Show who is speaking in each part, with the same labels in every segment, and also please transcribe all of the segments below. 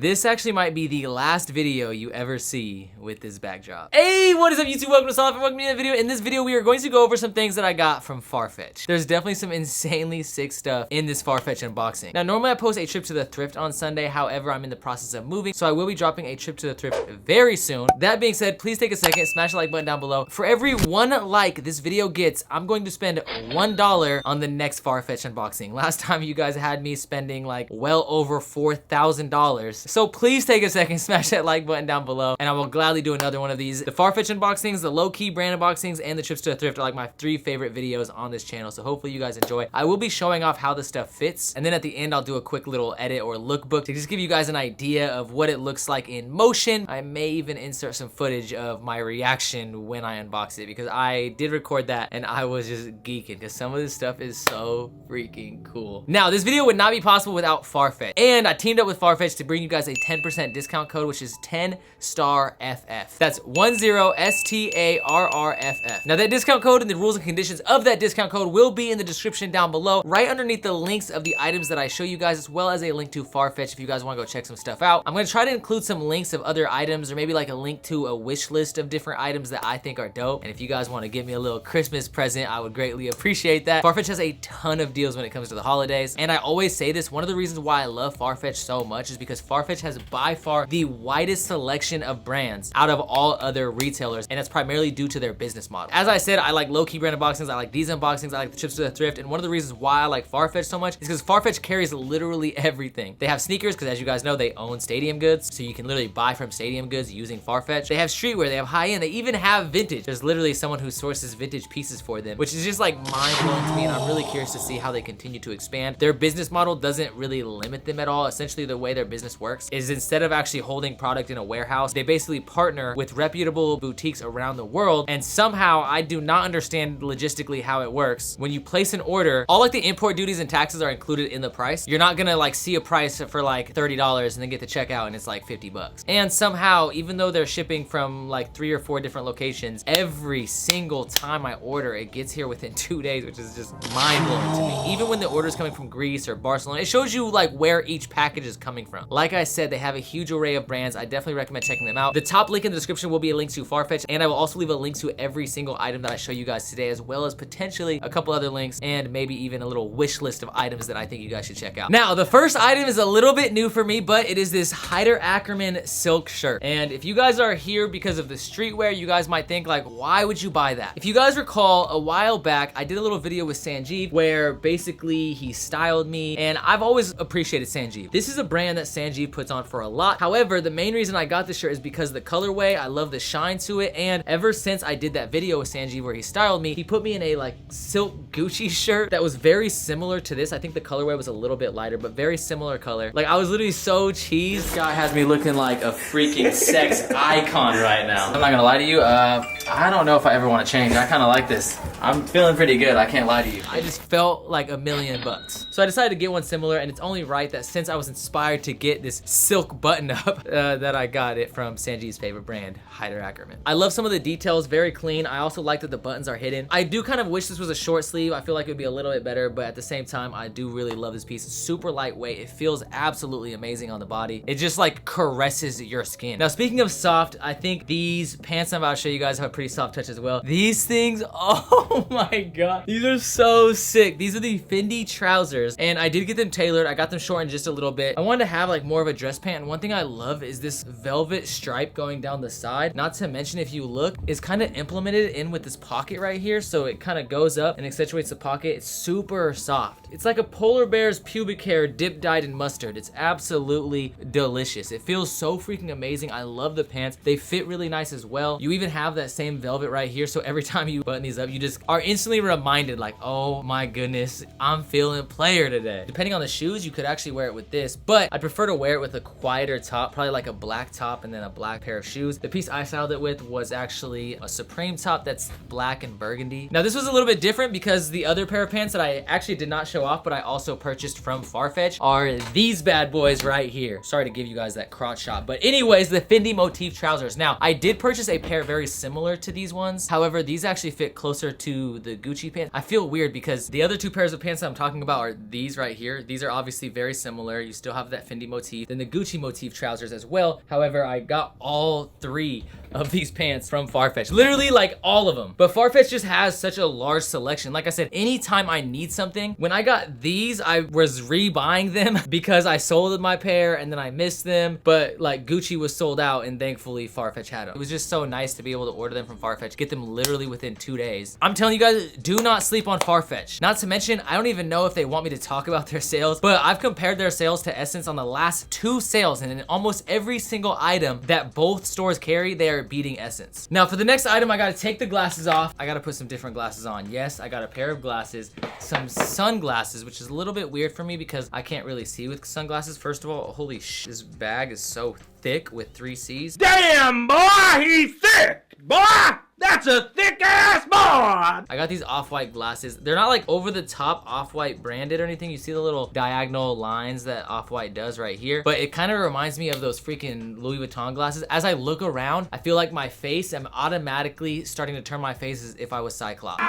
Speaker 1: this actually might be the last video you ever see with this backdrop. Hey, what is up YouTube? Welcome to Solid and welcome to the video. In this video, we are going to go over some things that I got from Farfetch. There's definitely some insanely sick stuff in this Farfetch unboxing. Now, normally I post a trip to the thrift on Sunday. However, I'm in the process of moving, so I will be dropping a trip to the thrift very soon. That being said, please take a second, smash the like button down below. For every 1 like this video gets, I'm going to spend $1 on the next Farfetch unboxing. Last time you guys had me spending like well over $4,000. So please take a second, smash that like button down below, and I will gladly do another one of these. The Farfetch unboxings, the low-key brand unboxings, and the trips to the thrift are like my 3 favorite videos on this channel, so hopefully you guys enjoy. I will be showing off how the stuff fits, and then at the end I'll do a quick little edit or lookbook to just give you guys an idea of what it looks like in motion. I may even insert some footage of my reaction when I unbox it, because I did record that and I was just geeking because some of this stuff is so freaking cool. Now, this video would not be possible without Farfetch, and I teamed up with Farfetch to bring you guys a 10% discount code, which is 10StarFF. That's 10StarFF. Now, that discount code and the rules and conditions of that discount code will be in the description down below, right underneath the links of the items that I show you guys, as well as a link to Farfetch if you guys want to go check some stuff out. I'm going to try to include some links of other items, or maybe like a link to a wish list of different items that I think are dope. And if you guys want to give me a little Christmas present, I would greatly appreciate that. Farfetch has a ton of deals when it comes to the holidays, and I always say this, one of the reasons why I love Farfetch so much is because Farfetch has by far the widest selection of brands out of all other retailers, and it's primarily due to their business model. As I said, I like low-key brand unboxings, I like these unboxings, I like the trips to the thrift, and one of the reasons why I like Farfetch so much is because Farfetch carries literally everything. They have sneakers, because as you guys know, they own Stadium Goods, so you can literally buy from Stadium Goods using Farfetch. They have streetwear, they have high-end, they even have vintage. There's literally someone who sources vintage pieces for them, which is just like mind-blowing to me, and I'm really curious to see how they continue to expand. Their business model doesn't really limit them at all. Essentially, the way their business works is instead of actually holding product in a warehouse, they basically partner with reputable boutiques around the world, and somehow, I do not understand logistically how it works. When you place an order, all like the import duties and taxes are included in the price. You're not gonna like see a price for like $30 and then get to checkout and it's like 50 bucks. And somehow, even though they're shipping from like 3 or 4 different locations, every single time I order, it gets here within 2 days, which is just mind-blowing to me. Even when the order is coming from Greece or Barcelona, it shows you like where each package is coming from. Like I said, they have a huge array of brands. I definitely recommend checking them out. The top link in the description will be a link to Farfetch, and I will also leave a link to every single item that I show you guys today, as well as potentially a couple other links and maybe even a little wish list of items that I think you guys should check out. Now, the first item is a little bit new for me, but it is this Haider Ackermann silk shirt. And if you guys are here because of the streetwear, you guys might think like, why would you buy that? If you guys recall, a while back, I did a little video with Sanjeev where basically he styled me, and I've always appreciated Sanjeev. This is a brand that Sanjeev puts on for a lot. However, the main reason I got this shirt is because of the colorway. I love the shine to it, and ever since I did that video with Sanjeev where he styled me, he put me in a like silk Gucci shirt that was very similar to this. I think the colorway was a little bit lighter, but very similar color. Like, I was literally so cheesed. This guy has me looking like a freaking sex icon right now. I'm not gonna lie to you, I don't know if I ever want to change. I kind of like this. I'm feeling pretty good, I can't lie to you. I just felt like $1,000,000. So I decided to get one similar, and it's only right that since I was inspired to get this silk button up, that I got it from Sanjeev's favorite brand, Haider Ackermann. I love some of the details, very clean. I also like that the buttons are hidden. I do kind of wish this was a short sleeve. I feel like it would be a little bit better, but at the same time, I do really love this piece. It's super lightweight. It feels absolutely amazing on the body. It just like caresses your skin. Now, speaking of soft, I think these pants I'm about to show you guys have a pretty soft touch as well. These things, oh my god, these are so sick. These are the Fendi trousers, and I did get them tailored. I got them shortened just a little bit. I wanted to have like more of a dress pant, and one thing I love is this velvet stripe going down the side. Not to mention, if you look, it's kind of implemented in with this pocket right here, so it kind of goes up and accentuates the pocket. It's super soft. It's like a polar bear's pubic hair dip dyed in mustard. It's absolutely delicious. It feels so freaking amazing. I love the pants. They fit really nice as well. You even have that same velvet right here, so every time you button these up, you just are instantly reminded like, oh my goodness, I'm feeling player today. Depending on the shoes, you could actually wear it with this, but I prefer to wear it with a quieter top, probably like a black top and then a black pair of shoes. The piece I styled it with was actually a Supreme top that's black and burgundy. Now, this was a little bit different because the other pair of pants that I actually did not show off, but I also purchased from Farfetch, are these bad boys right here. Sorry to give you guys that crotch shot, but anyways, the Fendi motif trousers. Now, I did purchase a pair very similar to these ones. However, these actually fit closer to to the Gucci pants. I feel weird because the other two pairs of pants that I'm talking about are these right here. These are obviously very similar. You still have that Fendi motif, then the Gucci motif trousers as well. However, I got all three of these pants from Farfetch. Literally like all of them. But Farfetch just has such a large selection. Like I said, anytime I need something, when I got these, I was rebuying them because I sold my pair and then I missed them. But like Gucci was sold out and thankfully Farfetch had them. It was just so nice to be able to order them from Farfetch, get them literally within 2 days. I'm telling you guys, do not sleep on Farfetch. Not to mention, I don't even know if they want me to talk about their sales, but I've compared their sales to Essence on the last 2 sales, and in almost every single item that both stores carry, they are beating Essence. Now for the next item, I gotta take the glasses off. I gotta put some different glasses on. Yes, I got a pair of glasses, some sunglasses, which is a little bit weird for me because I can't really see with sunglasses. First of all, holy sh, this bag is so thick with 3 C's.
Speaker 2: Damn, boy, he's thick, boy! That's a thick ass boy!
Speaker 1: I got these off-white glasses. They're not like over the top off-white branded or anything. You see the little diagonal lines that off-white does right here, but it kind of reminds me of those freaking Louis Vuitton glasses. As I look around, I feel like my face, I'm automatically starting to turn my face as if I was Cyclops.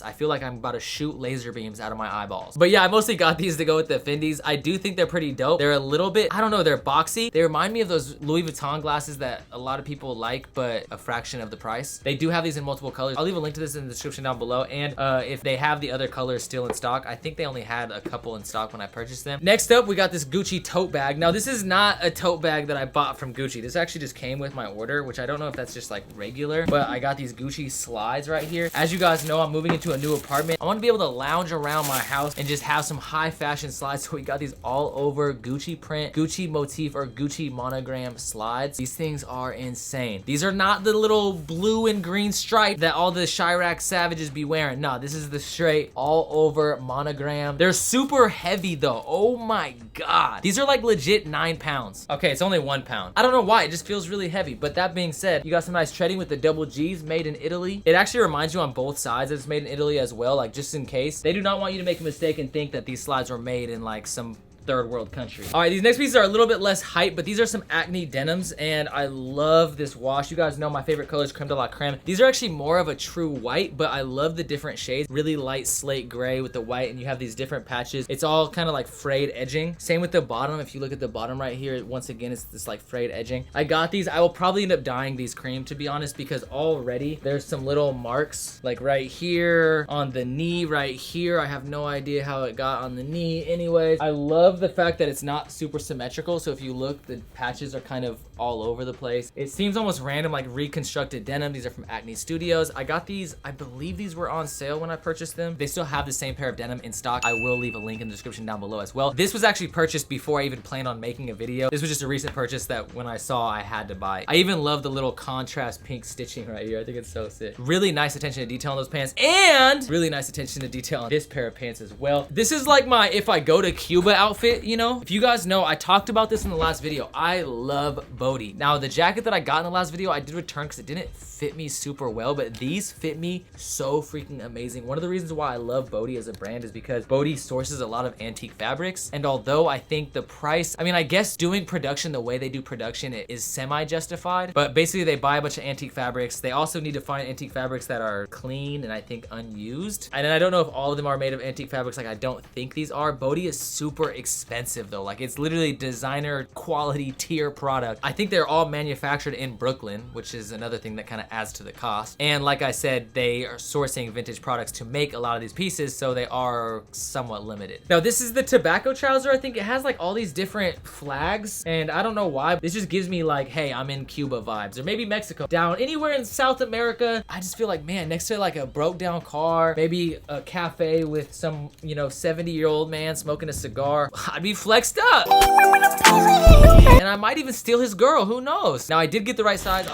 Speaker 1: I feel like I'm about to shoot laser beams out of my eyeballs. But yeah, I mostly got these to go with the Fendis. I do think they're pretty dope. They're a little bit, I don't know, they're boxy. They remind me of those Louis Vuitton glasses that a lot of people like, but a fraction of the price. They do have these in multiple colors. I'll leave a link to this in the description down below. And if they have the other colors still in stock, I think they only had a couple in stock when I purchased them. Next up, we got this Gucci tote bag. Now, this is not a tote bag that I bought from Gucci. This actually just came with my order, which I don't know if that's just like regular, but I got these Gucci slides right here. As you guys know, I'm moving into a new apartment. I want to be able to lounge around my house and just have some high fashion slides. So we got these all over Gucci print, Gucci motif, or Gucci monogram slides. These things are insane. These are not the little blue and green stripe that all the Chirac savages be wearing. No, this is the straight all over monogram. They're super heavy though. Oh my God. These are like legit 9 pounds. Okay, it's only 1 pound. I don't know why, it just feels really heavy. But that being said, you got some nice treading with the double G's, made in Italy. It actually reminds you on both sides that it's made in Italy as well, like just in case. They do not want you to make a mistake and think that these slides were made in like some third world country. All right, these next pieces are a little bit less hype, but these are some Acne denims, and I love this wash. You guys know my favorite color is creme de la creme. These are actually more of a true white, but I love the different shades. Really light slate gray with the white, and you have these different patches. It's all kind of like frayed edging. Same with the bottom. If you look at the bottom right here, once again, it's this like frayed edging. I got these. I will probably end up dyeing these cream, to be honest, because already there's some little marks like right here on the knee right here. I have no idea how it got on the knee. Anyways, I love the fact that it's not super symmetrical. So if you look, the patches are kind of all over the place. It seems almost random, like reconstructed denim. These are from Acne Studios. I got these, I believe these were on sale when I purchased them. They still have the same pair of denim in stock. I will leave a link in the description down below as well. This was actually purchased before I even planned on making a video. This was just a recent purchase that when I saw, I had to buy. I even love the little contrast pink stitching right here. I think it's so sick. Really nice attention to detail on those pants, and really nice attention to detail on this pair of pants as well. This is like my if I go to Cuba outfit, you know? If you guys know, I talked about this in the last video. I love Bode. Now, the jacket that I got in the last video, I did return because it didn't fit me super well, but these fit me so freaking amazing. One of the reasons why I love Bode as a brand is because Bode sources a lot of antique fabrics, and although I think the price, I mean, I guess doing production the way they do production, it is semi-justified, but basically they buy a bunch of antique fabrics. They also need to find antique fabrics that are clean and I think unused. And I don't know if all of them are made of antique fabrics. Like, I don't think these are. Bode is super expensive though. Like, it's literally designer quality tier product. I think they're all manufactured in Brooklyn, which is another thing that kind of adds to the cost. And like I said, they are sourcing vintage products to make a lot of these pieces, so they are somewhat limited. Now, this is the tobacco trouser. I think it has like all these different flags, and I don't know why. This just gives me like, hey, I'm in Cuba vibes, or maybe Mexico. Down anywhere in South America, I just feel like, man, next to like a broke down car, maybe a cafe with some, you know, 70-year-old man smoking a cigar, I'd be flexed up. And I might even steal his girl, who knows? Now, I did get the right size.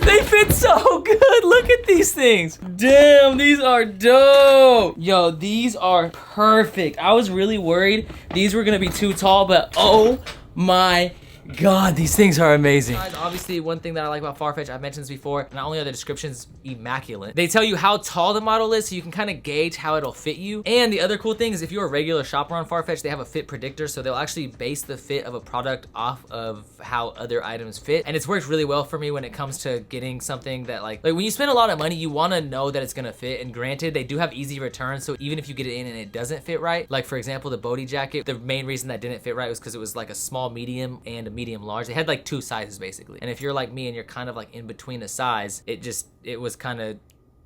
Speaker 1: They fit so good. Look at these things. Damn, these are dope. Yo, these are perfect. I was really worried these were gonna be too tall, but oh my God, these things are amazing. Guys, obviously, one thing that I like about Farfetch, I've mentioned this before, not only are the descriptions immaculate, they tell you how tall the model is so you can kind of gauge how it'll fit you. And the other cool thing is if you're a regular shopper on Farfetch, they have a fit predictor, so they'll actually base the fit of a product off of how other items fit. And it's worked really well for me when it comes to getting something that like when you spend a lot of money, you want to know that it's gonna fit. And granted, they do have easy returns, so even if you get it in and it doesn't fit right, like for example, the Bode jacket, the main reason that didn't fit right was because it was like a small medium and a medium large. They had like 2 sizes basically. And if you're like me and you're kind of like in between a size, it was kind of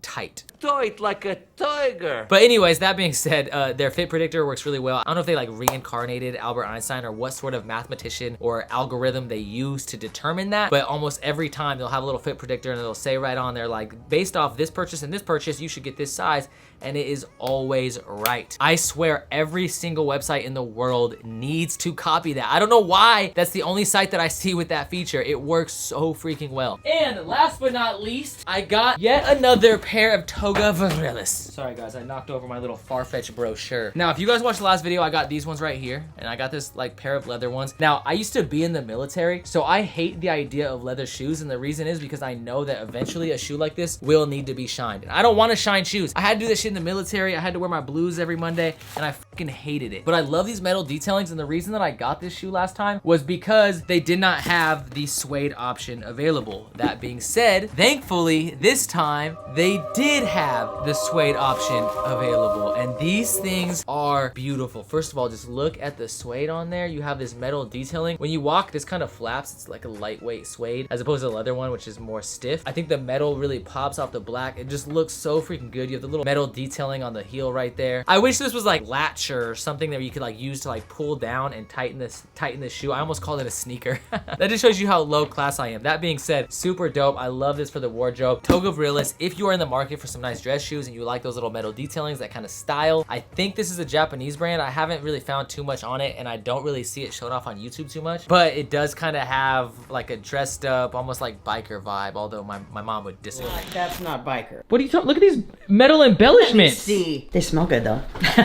Speaker 1: tight.
Speaker 2: Tight like a tiger.
Speaker 1: But anyways, that being said, their fit predictor works really well. I don't know if they like reincarnated Albert Einstein or what sort of mathematician or algorithm they use to determine that, but almost every time they'll have a little fit predictor and they'll say right on there like, based off this purchase and this purchase, you should get this size, and it is always right. I swear every single website in the world needs to copy that. I don't know why that's the only site that I see with that feature. It works so freaking well. And last but not least, I got yet another pair of Toga Virilis. Sorry guys, I knocked over my little Farfetch brochure. Now, if you guys watched the last video, I got these ones right here, and I got this like pair of leather ones. Now, I used to be in the military, so I hate the idea of leather shoes, and the reason is because I know that eventually a shoe like this will need to be shined. And I don't want to shine shoes. I had to do this shit in the military. I had to wear my blues every Monday, and I fucking hated it. But I love these metal detailings, and the reason that I got this shoe last time was because they did not have the suede option available. That being said, thankfully, this time, they did have the suede option available, and these things are beautiful. First of all, just look at the suede on there. You have this metal detailing. When you walk, this kind of flaps. It's like a lightweight suede as opposed to the leather one, which is more stiff. I think the metal really pops off the black. It just looks so freaking good. You have the little metal detailing on the heel right there. I wish this was like latch or something that you could like use to like pull down and tighten this shoe. I almost called it a sneaker. That just shows you how low class I am. That being said, super dope. I love this for the wardrobe. Toga Virilis, if you are in the market for some nice dress shoes and you like those little metal detailings, that kind of style. I think this is a Japanese brand. I haven't really found too much on it, and I don't really see it shown off on YouTube too much, but it does kind of have like a dressed up, almost like biker vibe, although my mom would disagree.
Speaker 3: That's not biker.
Speaker 1: What are you talking? Look at these metal embellishments.
Speaker 3: See, they smell good though.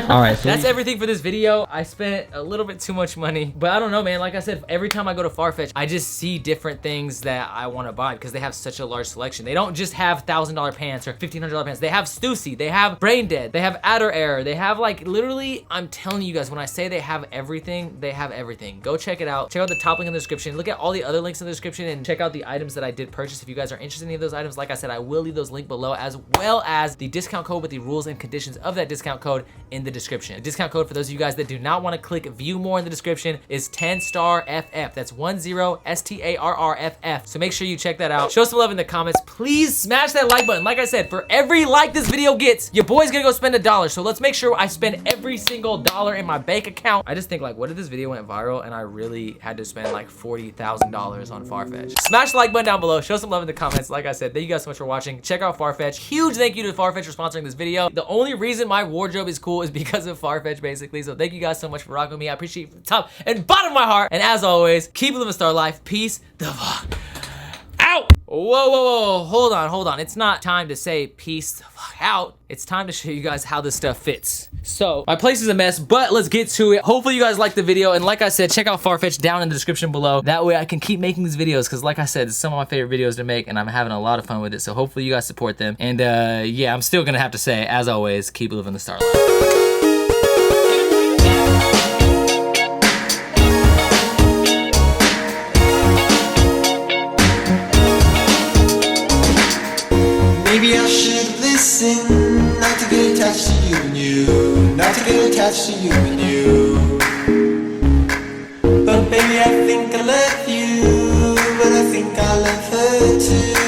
Speaker 1: All right, so that's everything for this video. I spent a little bit too much money, but I don't know, man. Like I said, every time I go to Farfetch, I just see different things that I want to buy because they have such a large selection. They don't just have $1,000 pants or $1,500 pants. They have Stussy, they have Brain Dead, they have Adder Error, they have like literally, I'm telling you guys, when I say they have everything, they have everything. Go check it out. Check out the top link in the description. Look at all the other links in the description and check out the items that I did purchase. If you guys are interested in any of those items, like I said, I will leave those linked below, as well as the discount code with the rules and conditions of that discount code in the description. The discount code for those of you guys that do not want to click view more in the description is 10StarFF. That's 10StarFF. So make sure you check that out. Show some love in the comments. Please smash that like button. Like I said, for every like this video gets, your boy's gonna go spend $1. So let's make sure I spend every single dollar in my bank account. I just think like, what if this video went viral and I really had to spend like $40,000 on Farfetch? Smash the like button down below. Show some love in the comments. Like I said, thank you guys so much for watching. Check out Farfetch. Huge thank you to Farfetch for sponsoring this video. The only reason my wardrobe is cool is because of Farfetch, basically. So thank you guys so much for rocking with me. I appreciate you from the top and bottom of my heart. And as always, keep living star life. Peace the fuck out. Whoa, hold on. It's not time to say peace the fuck out. It's time to show you guys how this stuff fits. So my place is a mess, but let's get to it. Hopefully you guys like the video, and like I said, check out Farfetch down in the description below. That way I can keep making these videos, because like I said, it's some of my favorite videos to make, and I'm having a lot of fun with it. So hopefully you guys support them. And yeah, I'm still gonna have to say, as always, keep living the star life.
Speaker 4: Maybe I should listen, not to get attached to you and you, not to get attached to you and you. But baby, I think I love you, but I think I love her too.